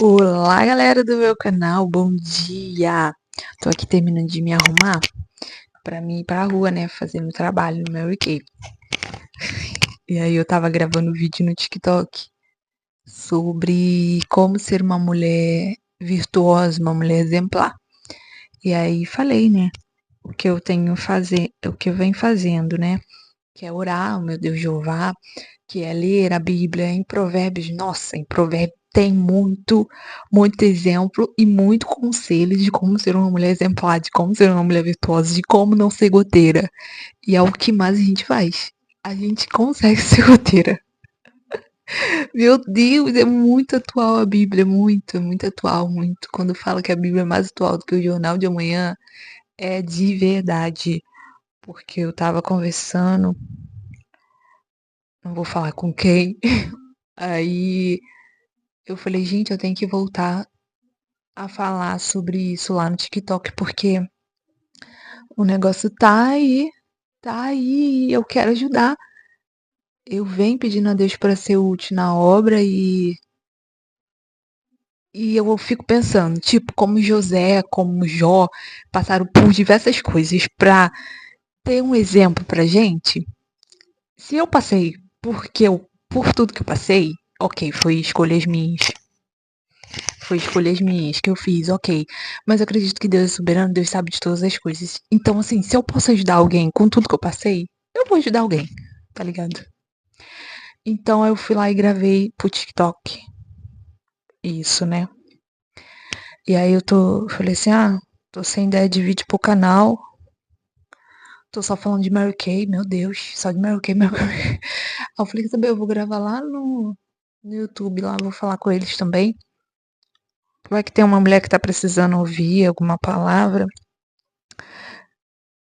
Olá, galera do meu canal, bom dia! Tô aqui terminando de me arrumar pra mim ir pra rua, né, fazer meu trabalho no Mary Kay. E aí eu tava gravando um vídeo no TikTok sobre como ser uma mulher virtuosa, uma mulher exemplar. E aí falei, né, o que eu tenho fazer, o que eu venho fazendo, né, que é orar ao meu Deus Jeová, que é ler a Bíblia em Provérbios. Nossa, em Provérbios tem muito exemplo e muito conselho de como ser uma mulher exemplar, de como ser uma mulher virtuosa, de como não ser goteira. E é o que mais a gente faz. A gente consegue ser goteira. Meu Deus, é muito atual a Bíblia, muito atual, muito. Quando fala que a Bíblia é mais atual do que o Jornal de Amanhã, é de verdade. Porque eu tava conversando, não vou falar com quem, aí eu falei, gente, eu tenho que voltar a falar sobre isso lá no TikTok, porque o negócio tá aí, e eu quero ajudar. Eu venho pedindo a Deus para ser útil na obra e eu fico pensando, tipo, como José, como Jó, passaram por diversas coisas pra ter um exemplo pra gente. Se eu passei por tudo que eu passei, ok, foi escolhas minhas que eu fiz, ok. Mas eu acredito que Deus é soberano, Deus sabe de todas as coisas. Então, assim, se eu posso ajudar alguém com tudo que eu passei, eu vou ajudar alguém, tá ligado? Então eu fui lá e gravei pro TikTok. Isso, né? E aí falei assim, tô sem ideia de vídeo pro canal. Tô só falando de Mary Kay, meu Deus, só de Mary Kay, Mary Kay. Aí eu falei que também eu vou gravar lá no YouTube, lá vou falar com eles também. Vai que tem uma mulher que tá precisando ouvir alguma palavra.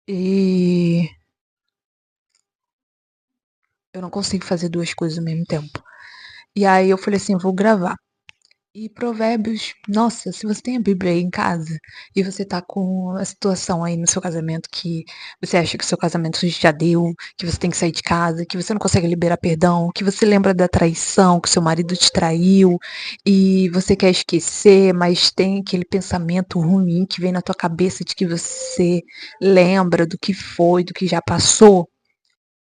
E eu não consigo fazer duas coisas ao mesmo tempo. E aí eu falei assim, eu vou gravar. E Provérbios, nossa, se você tem a Bíblia aí em casa e você tá com a situação aí no seu casamento que você acha que o seu casamento já deu, que você tem que sair de casa, que você não consegue liberar perdão, que você lembra da traição, que seu marido te traiu e você quer esquecer, mas tem aquele pensamento ruim que vem na tua cabeça de que você lembra do que foi, do que já passou,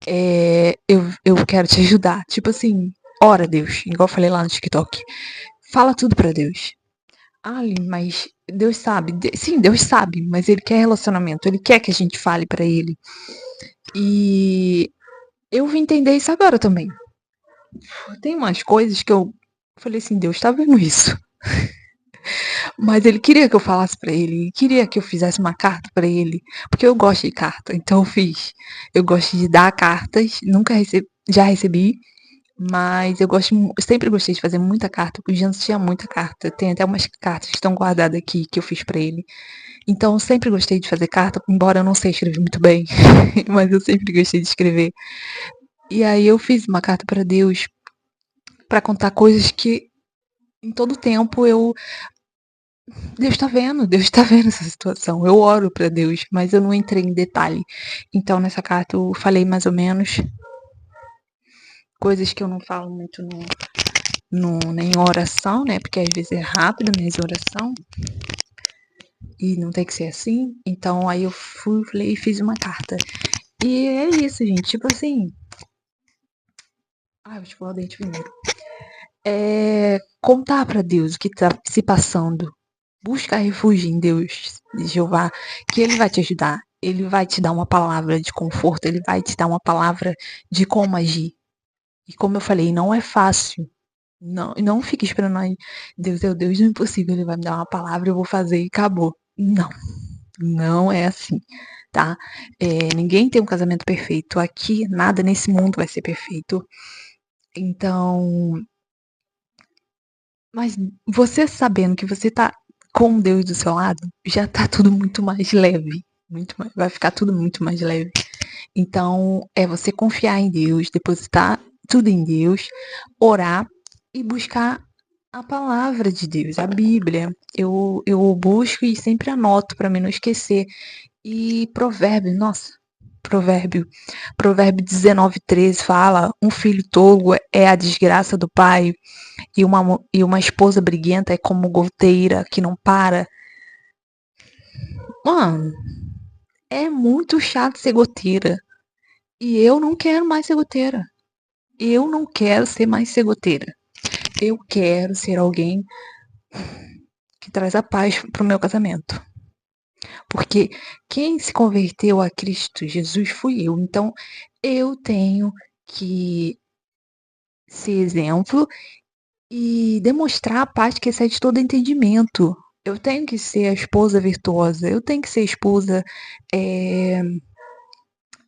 eu quero te ajudar. Tipo assim, ora Deus, igual eu falei lá no TikTok. Fala tudo pra Deus. Mas Deus sabe. Sim, Deus sabe, mas Ele quer relacionamento. Ele quer que a gente fale pra Ele. E eu vim entender isso agora também. Tem umas coisas que eu falei assim, Deus tá vendo isso. Mas Ele queria que eu falasse pra Ele. Queria que eu fizesse uma carta pra Ele. Porque eu gosto de carta, então eu fiz. Eu gosto de dar cartas. Nunca recebi. Já recebi. Mas eu sempre gostei de fazer muita carta, porque o Jans tinha muita carta. Tem até umas cartas que estão guardadas aqui que eu fiz pra ele. Então eu sempre gostei de fazer carta, embora eu não sei escrever muito bem, mas eu sempre gostei de escrever. E aí eu fiz uma carta pra Deus pra contar coisas que em todo tempo Deus tá vendo essa situação. Eu oro pra Deus, mas eu não entrei em detalhe. Então nessa carta eu falei mais ou menos coisas que eu não falo muito nem oração, né? Porque às vezes é rápido minhas oração e não tem que ser assim. Então aí eu falei e fiz uma carta. E é isso, gente. Tipo assim. Vou escovar o dente primeiro. Contar pra Deus o que tá se passando. Buscar refúgio em Deus, Jeová, que Ele vai te ajudar. Ele vai te dar uma palavra de conforto, Ele vai te dar uma palavra de como agir. E como eu falei, não é fácil. Não fique esperando aí. Deus é o Deus do impossível, Ele vai me dar uma palavra, eu vou fazer e acabou. Não, não é assim, tá? Ninguém tem um casamento perfeito. Aqui, nada nesse mundo vai ser perfeito. Então, mas você sabendo que você tá com Deus do seu lado, já tá tudo muito mais leve. Vai ficar tudo muito mais leve. Então, é você confiar em Deus, depositar tudo em Deus, orar e buscar a palavra de Deus, a Bíblia. Eu busco e sempre anoto para mim não esquecer. E Provérbios, nossa. Provérbio 19:13 fala: um filho tolo é a desgraça do pai, e uma esposa briguenta é como goteira que não para. Mano, é muito chato ser goteira. E eu não quero mais ser goteira. Eu não quero ser mais ser goteira. Eu quero ser alguém que traz a paz pro meu casamento. Porque quem se converteu a Cristo Jesus fui eu. Então, eu tenho que ser exemplo e demonstrar a paz que excede todo entendimento. Eu tenho que ser a esposa virtuosa. Eu tenho que ser a esposa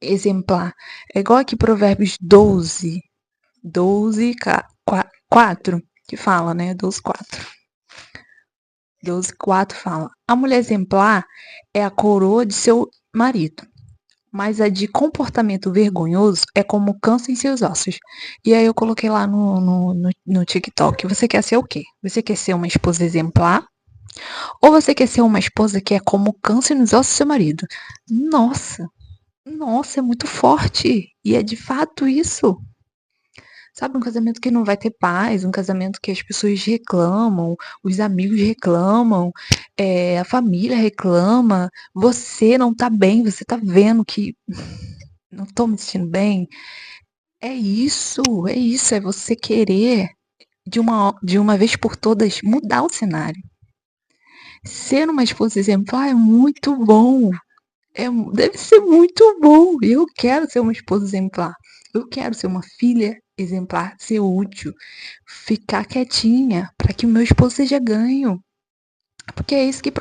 exemplar. É igual aqui Provérbios 4, que fala, né? 12:4 fala: a mulher exemplar é a coroa de seu marido, mas a de comportamento vergonhoso é como câncer em seus ossos. E aí eu coloquei lá no TikTok: você quer ser o quê? Você quer ser uma esposa exemplar? Ou você quer ser uma esposa que é como câncer nos ossos do seu marido? Nossa, nossa, é muito forte. E é de fato isso. Sabe, um casamento que não vai ter paz, um casamento que as pessoas reclamam, os amigos reclamam, a família reclama, você não tá bem, você tá vendo que não tô me sentindo bem. É isso, é você querer de uma vez por todas mudar o cenário. Ser uma esposa exemplar é muito bom. Deve ser muito bom. Eu quero ser uma esposa exemplar. Eu quero ser uma filha exemplar, ser útil, ficar quietinha para que o meu esposo seja ganho. Porque é isso que 1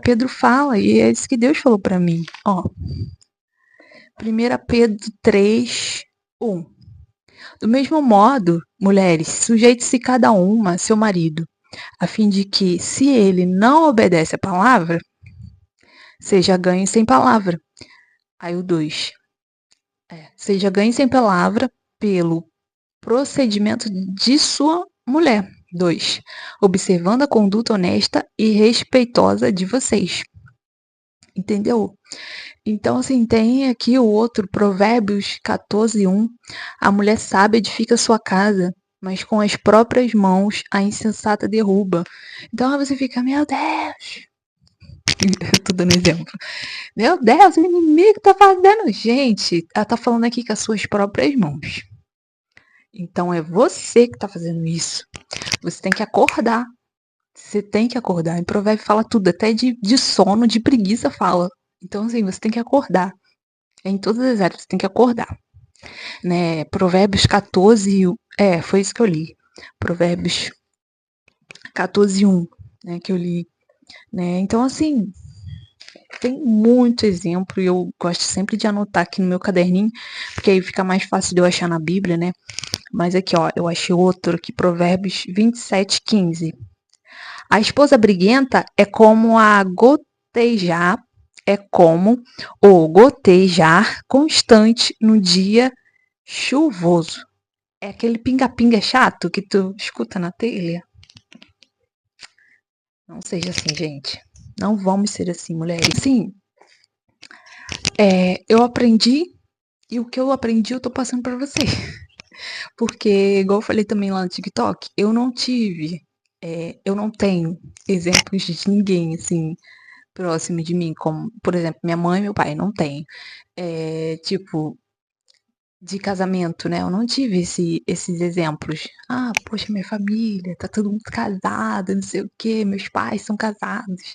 Pedro fala e é isso que Deus falou para mim. Ó, 1 Pedro 3:1. Do mesmo modo, mulheres, sujeite-se cada uma a seu marido, a fim de que, se ele não obedece à palavra, seja ganho sem palavra. Aí o 2. Seja ganho sem palavra pelo procedimento de sua mulher. 2. Observando a conduta honesta e respeitosa de vocês. Entendeu? Então, assim, tem aqui o outro, Provérbios 14:1. A mulher sábia edifica sua casa, mas com as próprias mãos a insensata derruba. Então você fica, meu Deus. Eu tô dando exemplo. Meu Deus, o inimigo tá fazendo. Gente, ela tá falando aqui com as suas próprias mãos. Então é você que tá fazendo isso. Você tem que acordar. Você tem que acordar. Em Provérbio fala tudo, até de sono, de preguiça fala. Então, assim, você tem que acordar. Em todas as áreas, você tem que acordar. Né? Provérbios 14, foi isso que eu li. Provérbios 14:1, né, que eu li. Né? Então, assim, tem muito exemplo e eu gosto sempre de anotar aqui no meu caderninho, porque aí fica mais fácil de eu achar na Bíblia, né? Mas aqui, ó, eu achei outro aqui, Provérbios 27:15. A esposa briguenta é como o gotejar constante no dia chuvoso. É aquele pinga-pinga chato que tu escuta na telha. Não seja assim, gente. Não vamos ser assim, mulheres. Sim, eu aprendi e o que eu aprendi eu tô passando pra você. Porque, igual eu falei também lá no TikTok, eu não tenho exemplos de ninguém, assim, próximo de mim, como, por exemplo, minha mãe e meu pai, não tenho. Tipo, de casamento, né? Eu não tive esses exemplos. Ah, poxa, minha família, tá todo mundo casado, não sei o quê, meus pais são casados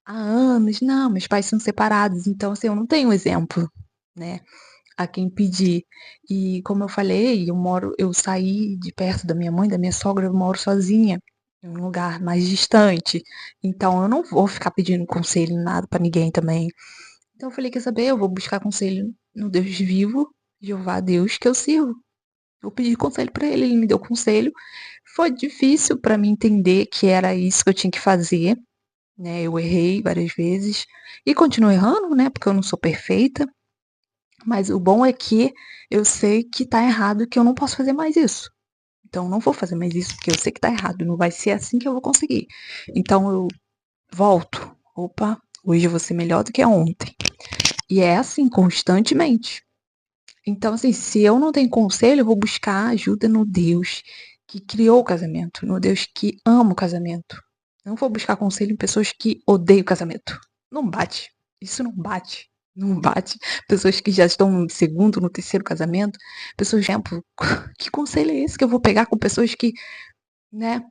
há anos. Não, meus pais são separados, então, assim, eu não tenho exemplo, né? A quem pedir. E como eu falei, eu saí de perto da minha mãe, da minha sogra, eu moro sozinha, em um lugar mais distante. Então eu não vou ficar pedindo conselho nada pra ninguém também. Então eu falei, quer saber? Eu vou buscar conselho no Deus vivo, Jeová Deus, que eu sirvo. Eu pedi conselho pra ele, ele me deu conselho. Foi difícil pra mim entender que era isso que eu tinha que fazer, né? Eu errei várias vezes e continuo errando, né? Porque eu não sou perfeita. Mas o bom é que eu sei que tá errado e que eu não posso fazer mais isso. Então, eu não vou fazer mais isso porque eu sei que tá errado. Não vai ser assim que eu vou conseguir. Então, eu volto. Opa, hoje eu vou ser melhor do que ontem. E é assim, constantemente. Então, assim, se eu não tenho conselho, eu vou buscar ajuda no Deus que criou o casamento, no Deus que ama o casamento. Não vou buscar conselho em pessoas que odeiam o casamento. Não bate. Isso não bate. Não bate. Pessoas que já estão no segundo, no terceiro casamento. Pessoas, exemplo, que conselho é esse que eu vou pegar com pessoas que, né,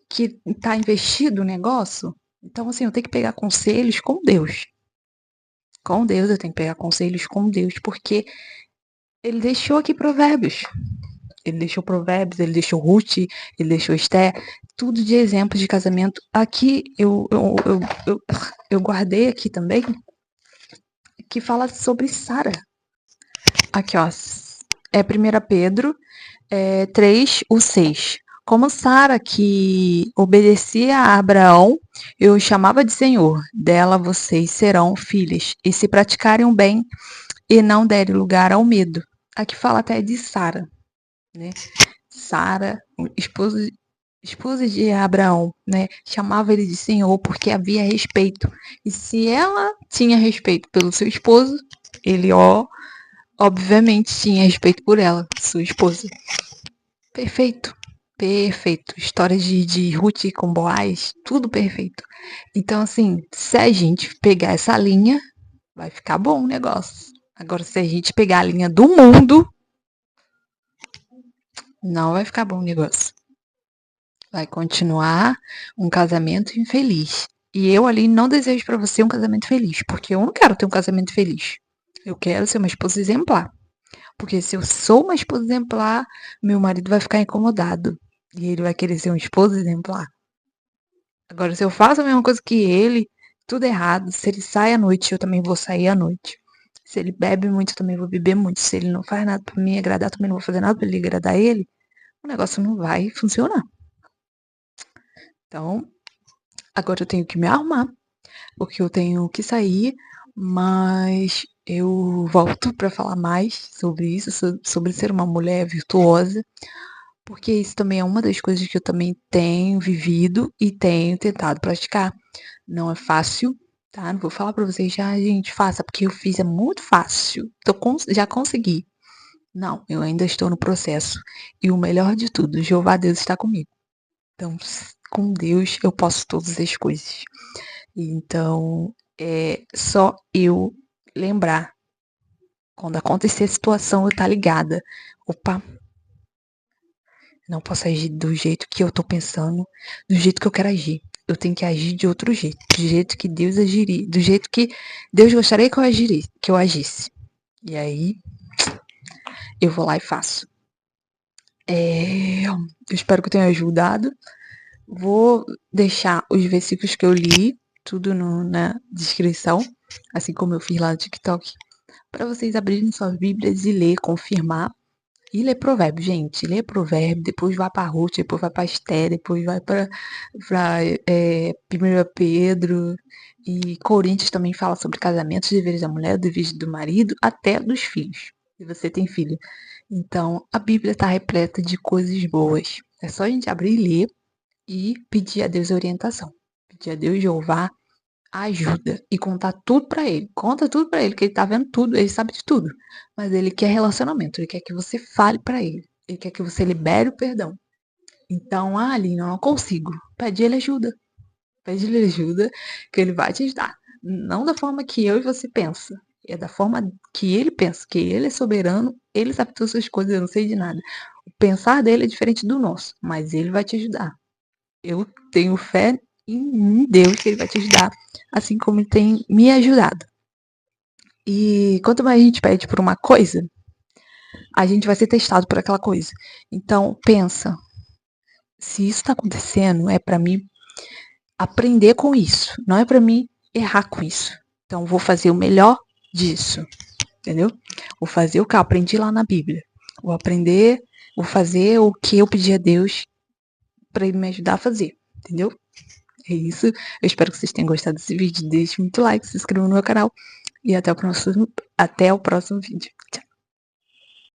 que tá investido no negócio? Então, assim, eu tenho que pegar conselhos com Deus. Com Deus, eu tenho que pegar conselhos com Deus, porque ele deixou aqui provérbios. Ele deixou provérbios, ele deixou Ruth, ele deixou Esther, tudo de exemplo de casamento. Aqui eu guardei aqui também, que fala sobre Sara. Aqui, ó. É 1 Pedro 3, o 6. Como Sara, que obedecia a Abraão, eu o chamava de Senhor. Dela vocês serão filhas. E se praticarem o bem e não derem lugar ao medo. Aqui fala até de Sara, né? Sara, esposa de Abraão, né? Chamava ele de Senhor porque havia respeito. E se ela tinha respeito pelo seu esposo, ele, obviamente tinha respeito por ela, sua esposa. Perfeito. Perfeito. História de Ruth com Boaz, tudo perfeito. Então, assim, se a gente pegar essa linha, vai ficar bom o negócio. Agora, se a gente pegar a linha do mundo, não vai ficar bom o negócio. Vai continuar um casamento infeliz. E eu ali não desejo para você um casamento feliz, porque eu não quero ter um casamento feliz. Eu quero ser uma esposa exemplar. Porque se eu sou uma esposa exemplar, meu marido vai ficar incomodado. E ele vai querer ser uma esposa exemplar. Agora, se eu faço a mesma coisa que ele, tudo errado. Se ele sai à noite, eu também vou sair à noite. Se ele bebe muito, eu também vou beber muito. Se ele não faz nada pra me agradar, eu também não vou fazer nada pra ele agradar ele. O negócio não vai funcionar. Então, agora eu tenho que me arrumar, porque eu tenho que sair, mas eu volto para falar mais sobre isso, sobre ser uma mulher virtuosa, porque isso também é uma das coisas que eu também tenho vivido e tenho tentado praticar. Não é fácil, tá? Não vou falar para vocês já, gente, faça, porque eu fiz, é muito fácil. Já consegui. Não, eu ainda estou no processo. E o melhor de tudo, Jeová Deus está comigo. Então, com Deus eu posso todas as coisas. Então, é só eu lembrar. Quando acontecer a situação, eu tá ligada. Opa, não posso agir do jeito que eu tô pensando, do jeito que eu quero agir. Eu tenho que agir de outro jeito, do jeito que Deus agiria, do jeito que Deus gostaria que eu agisse. E aí, eu vou lá e faço. Eu espero que eu tenha ajudado. Vou deixar os versículos que eu li, tudo na descrição, assim como eu fiz lá no TikTok, para vocês abrirem suas Bíblias e ler, confirmar. E ler provérbio, gente. Lê provérbio, depois vai para Ruth, depois vai para Esther, depois vai para 1 Pedro. E Coríntios também fala sobre casamentos, deveres da mulher, deveres do marido, até dos filhos. Se você tem filho. Então, a Bíblia está repleta de coisas boas. É só a gente abrir e ler e pedir a Deus orientação. Pedir a Deus Jeová ajuda e contar tudo pra ele. Conta tudo pra ele, que ele tá vendo tudo, ele sabe de tudo. Mas ele quer relacionamento, ele quer que você fale pra ele. Ele quer que você libere o perdão. Então, Aline, eu não consigo. Pede ele ajuda. Pede ele ajuda, que ele vai te ajudar. Não da forma que eu e você pensa. É da forma que ele pensa, que ele é soberano, ele sabe todas as coisas, eu não sei de nada. O pensar dele é diferente do nosso, mas ele vai te ajudar. Eu tenho fé em Deus que ele vai te ajudar, assim como ele tem me ajudado. E quanto mais a gente pede por uma coisa, a gente vai ser testado por aquela coisa. Então, pensa, se isso está acontecendo, é para mim aprender com isso, não é para mim errar com isso. Então, vou fazer o melhor disso, entendeu? Vou fazer o que eu aprendi lá na Bíblia. Vou fazer o que eu pedi a Deus para ele me ajudar a fazer, entendeu? É isso. Eu espero que vocês tenham gostado desse vídeo. Deixe muito like, se inscreva no meu canal e até o próximo vídeo.